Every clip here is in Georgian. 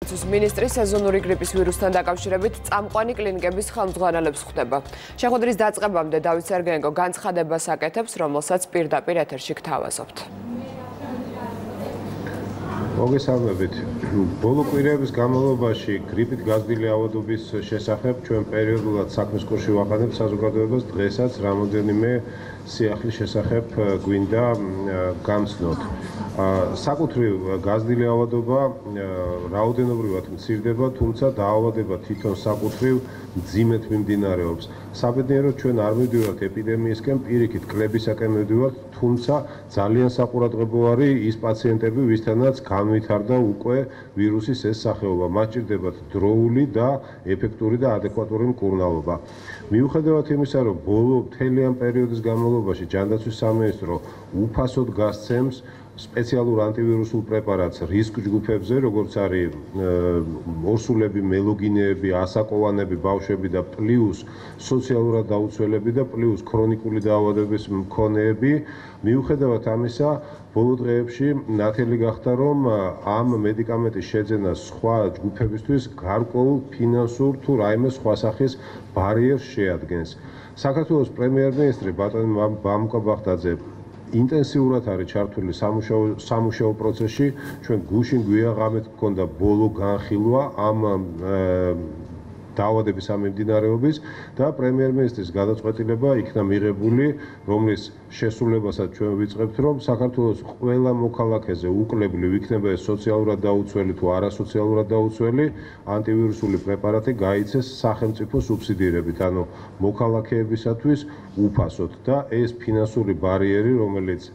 საგარეო მინისტრი სეზონური გრიპის ვირუსთან დაკავშირებით წამყვანი კლინიკების ხელმძღვანელებს ხვდება. შეხვედრის დაწყებამდე დავით სერგეენკო განცხადებას აკეთებს, რომელსაც პირდაპირ ეთერში გთავაზობთ. მოგესალმებით. ბოლო კვირების განმავლობაში გრიპით გაზრდილი ავადობის შესახებ ჩვენ პერიოდულად საქმის კურსში ვაყენებთ საზოგადოებას. დღესაც რამოდენიმე სიახლის შესახებ გვინდა გამცნოთ. საკუთრივ გაზრდილი ავადობა რაოდენობრივად მცირდება, თუმცა დაავადება თვითონ საკუთრივ მძიმედ მიმდინარეობს. საბედნიეროდ ჩვენ არ მივდივართ ეპიდემიისკენ, პირიქით კლებისაკენ მივდივართ, თუმცა ძალიან საყურადღებო არის ის პაციენტები, ვისთანაც განვითარდა უკვე ვირუსის ეს სახეობა. მათ სჭირდებათ დროული და ეფექტური და ადეკვატური მკურნალობა. მიუხედავად იმისა, რომ ბოლო მთელი ამ პერიოდის განმავლობაში ჯანდაცვის სამინისტრო უფასოდ გასცემს სპეციალურ ანტივირუსულ პრეპარატს რისკ ჯგუფებზე, როგორც არის ორსულები, მელოგინეები, ასაკოვანები, ბავშვები და პლუს სოციალურად დაუცველები და პლუს ქრონიკული დაავადების მქონეები. მიუხედავად ამისა, ბოლო დღეებში ნათელი გახდა, რომ ამ მედიკამენტის შეძენა სხვა ჯგუფებისთვის გარკვეულ ფინანსურ თუ რაიმე სხვა სახის ბარიერს შეადგენს. საქართველოს პრემიერ-მინისტრი ბატონი ბამუკა ბახტაძე ინტენსიურად არის ჩართული სამუშაო პროცესში. ჩვენ გუშინ გვიაღამეთ გქონდა ბოლო განხილვა ამ დაავადების ამემდინარეობის და პრემიერ-მინისტრის გადაწყვეტილება იქნა მიღებული, რომლის შესრულებასაც ჩვენ ვიწყებთ, რომ საქართველოს ყველა მოქალაქეზე უკლებლივ იქნება ეს სოციალურად დაუცველი თუ არასოციალურად დაუცველი ანტივირუსული პრეპარატი გაიცეს სახელმწიფო სუბსიდირებით, ანუ მოქალაქეებისათვის უფასოდ და ეს ფინანსური ბარიერი, რომელიც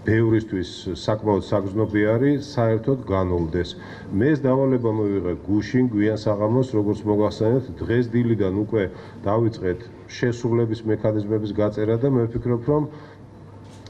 ბევრისთვის საკმაოდ საგრძნობი არის, საერთოდ განულდეს. მე ეს დავალება მივიღე გუშინ გვიან საღამოს, როგორც მოგახსენეთ, დღეს დილიდან უკვე დავიწყეთ შესრულების მექანიზმების გაწერა და მე ვფიქრობ, რომ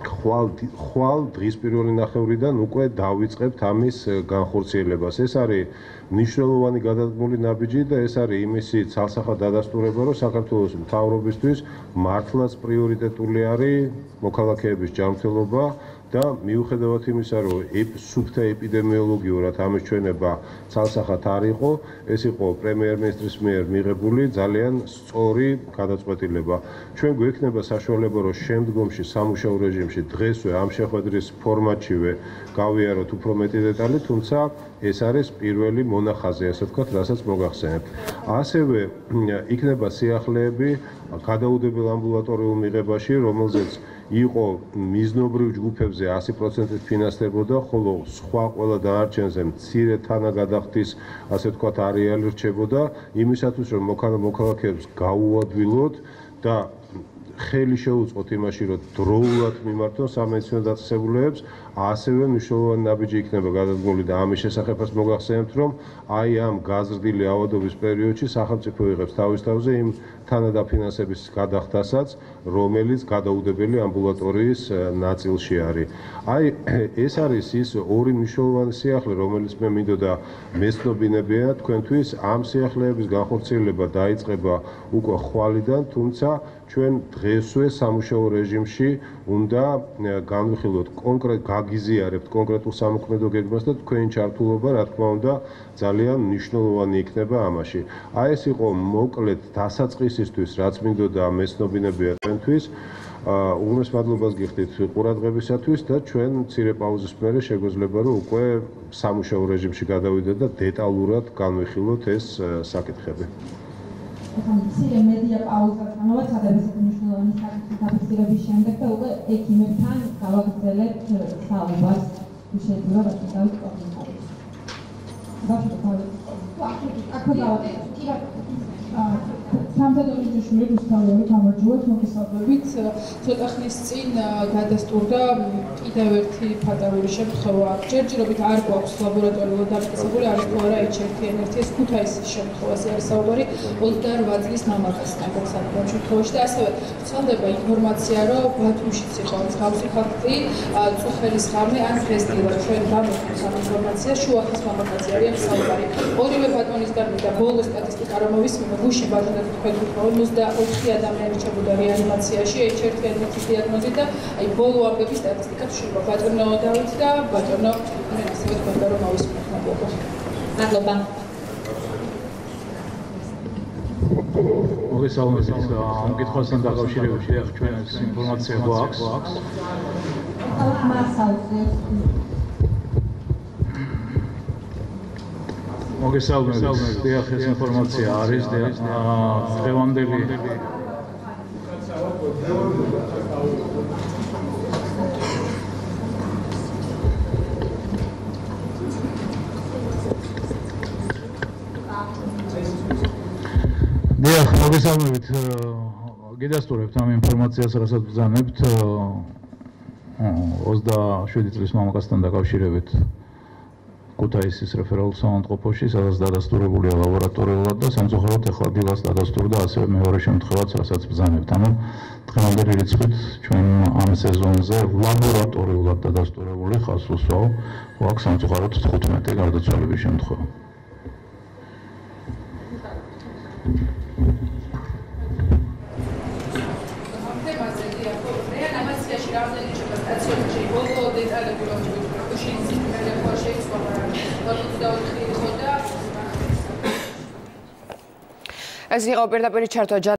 ხვალ დღის პირველი ნახევრიდან უკვე დავიწყებთ ამის განხორციელებას. ეს არის მნიშვნელოვანი გადადგმული ნაბიჯი და ეს არის იმისი ცალსახად დადასტურება, რომ საქართველოს მთავრობისთვის მართლაც პრიორიტეტული არის მოქალაქეების ჯანმრთელობა და მიუხედავად იმისა, რომ სუფთა ეპიდემიოლოგიურად ამის ჩვენება ცალსახად არ იყო, ეს იყო პრემიერ-მინისტრის მიერ მიღებული ძალიან სწორი გადაწყვეტილება. ჩვენ გვექნება საშუალება, რომ შემდგომში სამუშაო რეჟიმში დღესვე ამ შეხვედრის ფორმატშივე გავიაროთ უფრო მეტი დეტალი, თუმცა ეს არის პირველი მონახაზი, ასე ვთქვათ, რასაც მოგახსენებთ. ასევე იქნება სიახლეები გადაუდებელ ამბულატორიულ მიღებაში, რომელზეც იყო მიზნობრივ ჯგუფებზე 100%-ით ფინანსდებოდა, ხოლო სხვა ყველა დანარჩენზე მცირე თანაგადახდის, ასე ვთქვათ, არეალი რჩებოდა, იმისათვის, რომ მოქალაქეებს გაუადვილოთ და ხელი შეუწყოთ იმაში, რომ დროულად მიმართონ სამედიცინო დაწესებულებებს, ასევე მნიშვნელოვანი ნაბიჯი იქნება გადადგმული და ამის შესახებაც მოგახსენებთ, რომ აი ამ გაზრდილი ავადობის პერიოდში სახელმწიფო იღებს თავის თავზე იმ თანადაფინანსების გადახდასაც, რომელიც გადაუდებელი ამბულატორიის ნაწილში არის. აი ეს არის ის ორი მნიშვნელოვანი სიახლე, რომელიც მე მინდოდა მეცნობინებია თქვენთვის. ამ სიახლეების განხორციელება დაიწყება უკვე ხვალიდან, თუმცა ჩვენ დღესვე სამუშაო რეჟიმში უნდა განვიხილოთ გაგიზიარებთ კონკრეტულ სამოქმედო გეგმას და თქვენი ჩართულობა, რა თქმა უნდა, ძალიან მნიშვნელოვანი იქნება ამაში. აი ეს იყო მოკლედ დასაწყისისთვის, რაც მინდოდა მეცნობინებია თქვენთვის. უღრმეს მადლობას გიხდით ყურადღებისათვის და ჩვენ მცირე პაუზის მერე შეგვეძლება, რომ უკვე სამუშაო რეჟიმში გადავიდეთ და დეტალურად განვიხილოთ ეს საკითხები. მცირე მედია პაუზას განვაცადებ ესეთი მნიშვნელოვანი საკითხის დაფიქსირების შემდეგ და უკვე ექიმებთან გავაგრძელებთ საუბარს, თუ შეიძლება რასაც დავით კომენტარი. სამხედრო ნიშნული რუსთაველი გამარჯვებთ მოგესალმებით. ცოტა ხნის წინ გადასტურდა კიდევ ერთი ფატალური შემთხვევა. ჯერჯერობით არ გვაქვს ლაბორატორიულად დაფიქსირებული, არის თუ არა H1N1 ეს ქუთაისის შემთხვევაზე არის საუბარი 28 წლის მამაკაცთან გასაგებია შემთხვევაში და ასევე ვრცელდება ინფორმაცია, რომ ბათუმშიც იყო მსგავსი ფაქტი, წუხელის ღამე ან დღესდილა ჩვენ გამოვხსნით ამ ინფორმაციას, შუახის მამაკაცი არის საუბარი. ორივე ბატონისგან და ბოლო სტატისტიკა რომ მოვისმინო, გუშინ ბატონად თქვენ 24 ადამიანი რჩებოდა რეანიმაციაში H1N1 დიაგნოზით და აი ბოლო ამბების სტატისტიკა შევა ბატონო დავით და ბატონო მე ასევე თქვენ რომ მოვისმინოთ. მადლობა. მოგესალმებით, ამ კითხვასთან დაკავშირებით ჩვენს ინფორმაცია გვაქვს. მოგესალმებით, ეს ინფორმაცია არის დღევანდელი მოგესალმებით, გიდასტურებთ ამ ინფორმაციას, რასაც ბრძანებთ 27 წლის მამაკაცთან დაკავშირებით ქუთაისის რეფერალურ საავადმყოფოში, სადაც დადასტურებულია ლაბორატორიულად და სამწუხაროდ ეხლა დილას დადასტურდა ასევე მეორე შემთხვევაც, რასაც ბრძანებთ. ანუ დღევანდელი რიცხვით ჩვენ ამ სეზონზე ლაბორატორიულად დადასტურებული ხალხს უსვავ გვაქვს სამწუხაროდ 15 გარდაცვალების შემთხვევა. ეს იყო პირდაპირ ჩართვა